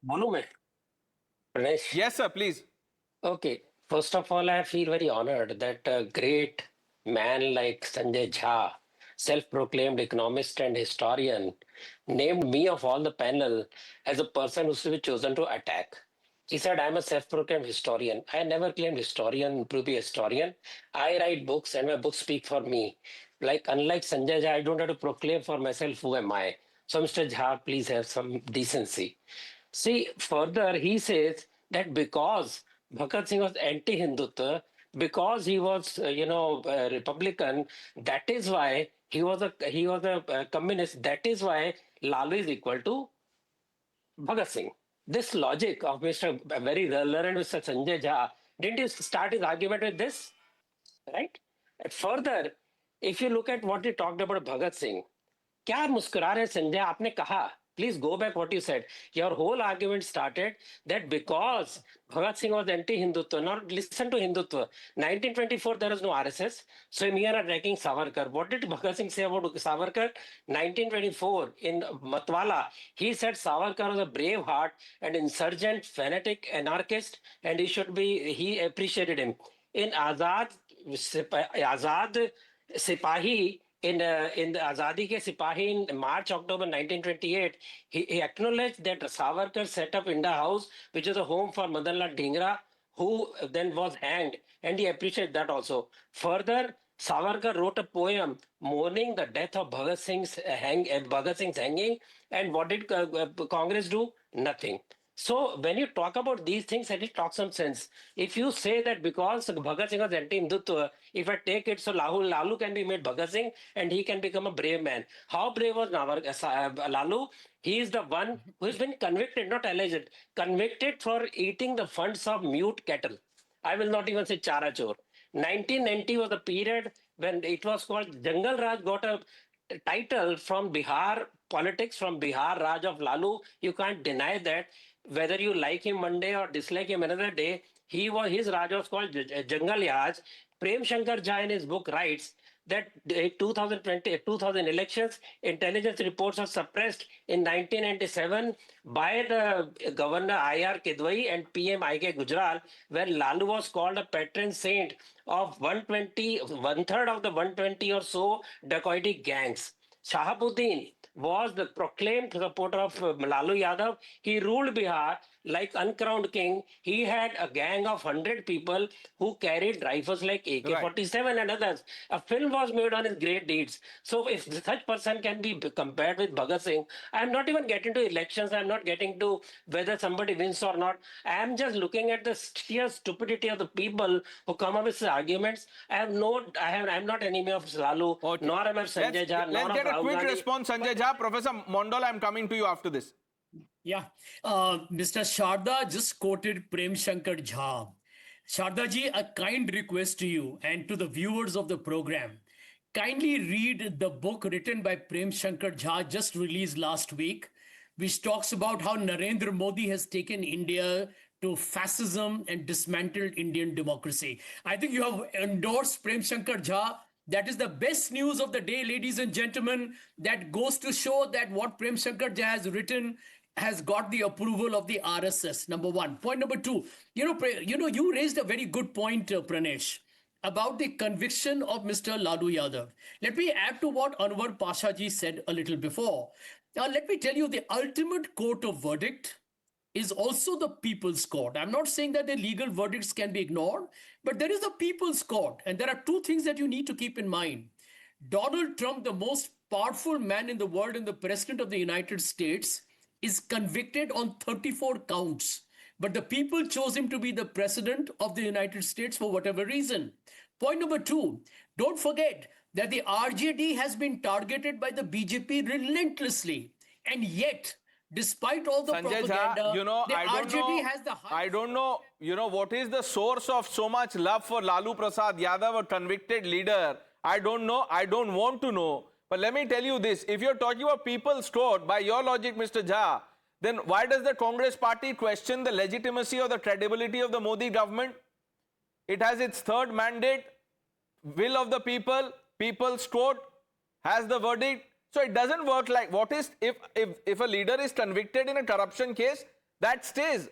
बोलूं मैं Pranesh? Yes, sir, please. Okay. First of all, I feel very honored that a great man like Sanjay Jha, self-proclaimed economist and historian, named me of all the panel as a person who should be chosen to attack. He said, I'm a self-proclaimed historian. I never claimed historian to be a historian. I write books and my books speak for me. Unlike Sanjay Jha, I don't have to proclaim for myself who am I. So, Mr. Jha, please have some decency. See, further, he says that because Bhagat Singh was anti-Hindutva, because he was, a Republican, that is why he was a communist. That is why Lalu is equal to Bhagat Singh. This logic of Mr. very learned Mr. Sanjay Jha, didn't you start his argument with this? Right? Further, if you look at what he talked about Bhagat Singh, क्या मुस्कुरा रहे संजय? आपने कहा, please go back what you said. Your whole argument started that because Bhagat Singh was anti-Hindutva. Now listen to Hindutva. 1924 there was no RSS, so we are attacking Savarkar. What did Bhagat Singh say about Savarkar? 1924 in Matwala, he said Savarkar was a brave heart, an insurgent, fanatic, anarchist, and he appreciated him. In Azad Sipahi, in the Azadi ke Sipahi in March, October 1928, he acknowledged that Savarkar set up India House, which is a home for Madanlal Dhingra, who then was hanged, and he appreciated that also. Further, Savarkar wrote a poem mourning the death of Bhagat Singh's hanging, and what did Congress do? Nothing. So when you talk about these things, at least talk some sense. If you say that because Bhagat Singh was anti-Hindutva, if I take it, so Lalu can be made Bhagat Singh and he can become a brave man. How brave was Lalu? He is the one who has been convicted, not alleged, convicted for eating the funds of mute cattle. I will not even say Chara Chor. 1990 was the period when it was called Jangal Raj got a title from Bihar politics, from Bihar Raj of Lalu. You can't deny that. Whether you like him one day or dislike him another day, his Raj was called Jangal Raj. Prem Shankar Jha in his book writes that 2020 2000 elections intelligence reports are suppressed in 1997 by the governor IR Kidwai and PM IK Gujral, where Lalu was called a patron saint of 120 one third of the 120 or so dacoity gangs. Shahabuddin was the proclaimed supporter of Lalu Yadav. He ruled Bihar like uncrowned king. He had a gang of 100 people who carried rifles like Right. AK-47 and others. A film was made on his great deeds. So if such person can be compared with Bhagat Singh, I'm not even getting to elections. I'm not getting to whether somebody wins or not. I'm just looking at the sheer stupidity of the people who come up with arguments. I'm not enemy of Lalu, Okay. nor am I Let's Sanjay Jha, nor let's of get a Rahul quick Gandhi. response, Sanjay Jha. Professor Mondal, I'm coming to you after this. Yeah, Mr. Sharda just quoted Prem Shankar Jha. Sharda ji, a kind request to you and to the viewers of the program. Kindly read the book written by Prem Shankar Jha, just released last week, which talks about how Narendra Modi has taken India to fascism and dismantled Indian democracy. I think you have endorsed Prem Shankar Jha. That is the best news of the day, ladies and gentlemen. That goes to show that what Prem Shankar Jha has written has got the approval of the RSS. Number one. Point number two. You raised a very good point, Pranesh, about the conviction of Mr. Lalu Yadav. Let me add to what Anwar Pasha ji said a little before. Now, let me tell you, the ultimate court of verdict is also the people's court. I'm not saying that the legal verdicts can be ignored, but there is the people's court. And there are two things that you need to keep in mind. Donald Trump, the most powerful man in the world and the president of the United States, is convicted on 34 counts. But the people chose him to be the president of the United States for whatever reason. Point number two, don't forget that the RJD has been targeted by the BJP relentlessly. And yet, despite all the Sanjay propaganda, Jha, the RJD has the I highest. don't know, what is the source of so much love for Lalu Prasad Yadav, a convicted leader? I don't know. I don't want to know. But let me tell you this. If you're talking about people's court, by your logic, Mr. Jha, then why does the Congress party question the legitimacy or the credibility of the Modi government? It has its third mandate, will of the people, people's court has the verdict. So it doesn't work like, what is if a leader is convicted in a corruption case, that stays.